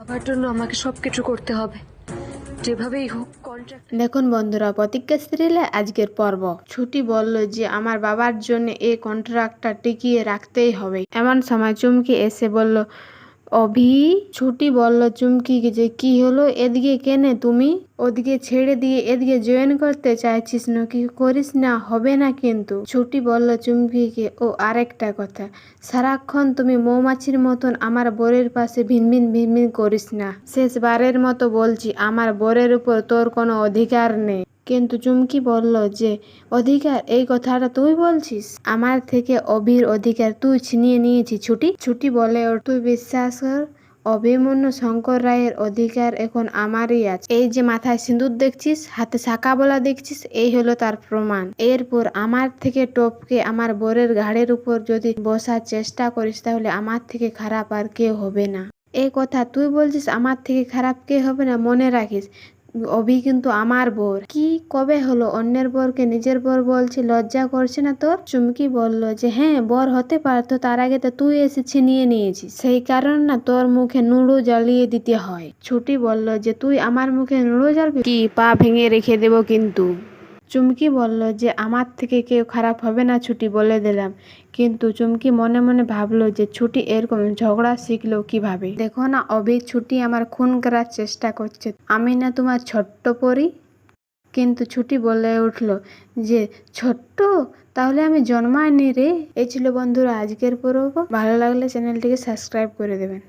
বাবার জন্য আমাকে সবকিছু করতে হবে, যেভাবেই হোক কন্ট্রাক্ট। দেখুন বন্ধুরা, প্রতিজ্ঞা সিরিয়ালে আজকের পর্ব। ছুটি বলল যে আমার বাবার জন্য এই কন্ট্রাক্টটা টিকিয়ে রাখতেই হবে। এমন সময় চুমকি এসে বলল, অভি। ছুটি বলল চুমকিকে যে কি হলো, এদিকে কেনে তুমি? ওদিকে ছেড়ে দিয়ে এদিকে জয়েন করতে চাইছিস নাকি? করিস না, হবে না কিন্তু। ছুটি বলল চুমকিকে, ও আরেকটা কথা, সারাক্ষণ তুমি মৌমাছির মতন আমার বোরের পাশে ভিনভিন ভিনভিন করিস না। শেষবারের মতো বলছি, আমার বোরের উপর তোর কোনো অধিকার নেই। কিন্তু চুমকি বলল যে অধিকার, এই কথাটা তুই বলছিস? আমার থেকে অভির অধিকার তুই ছিনিয়ে নিয়েছিস ছুটি। ছুটি বলে, ওর তুই বিশ্বাস কর, অভিমন্যু শঙ্কর রায়ের অধিকার এখন আমারই আছে। এই যে মাথায় সিঁদুর দেখছিস, হাতে শাঁখা বলা দেখছিস, এই হলো তার প্রমাণ। এরপর আমার থেকে টপকে আমার বোরের ঘাড়ের উপর যদি বসার চেষ্টা করিস, তাহলে আমার থেকে খারাপ আর কেউ হবে না। এই কথা তুই বলছিস, আমার থেকে খারাপ কে হবে না? মনে রাখিস, অভি কিন্তু আমার বর। কি কবে হলো অন্যের বরকে নিজের বর বলছি? লজ্জা করছে না তোর? চুমকি বলল যে হ্যাঁ, বর হতে পারতো, তার আগে তো তুই এসে ছিনিয়ে নিয়েছিস, সেই কারণ না তোর মুখে নুড়ো জ্বালিয়ে দিতে হয়। ছুটি বলল যে তুই আমার মুখে নুড়ো জ্বালবি? কি, পা ভেঙে রেখে দেবো কিন্তু। চুমকি বলল যে আমার থেকে কেউ খারাপ হবে না ছুটি, বলে দিলাম। কিন্তু চুমকি মনে মনে ভাবলো যে ছুটি এরকম ঝগড়া শিখলো কিভাবে। দেখো না অভি, ছুটি আমার খুন করার চেষ্টা করছে। আমি না তোমার ছোট্ট পরি? কিন্তু ছুটি বলে উঠলো যে ছোট্ট, তাহলে আমি জন্মাইনি রে। এই ছিল বন্ধুরা আজকের পর্ব। ভালো লাগলে চ্যানেলটিকে সাবস্ক্রাইব করে দেবেন।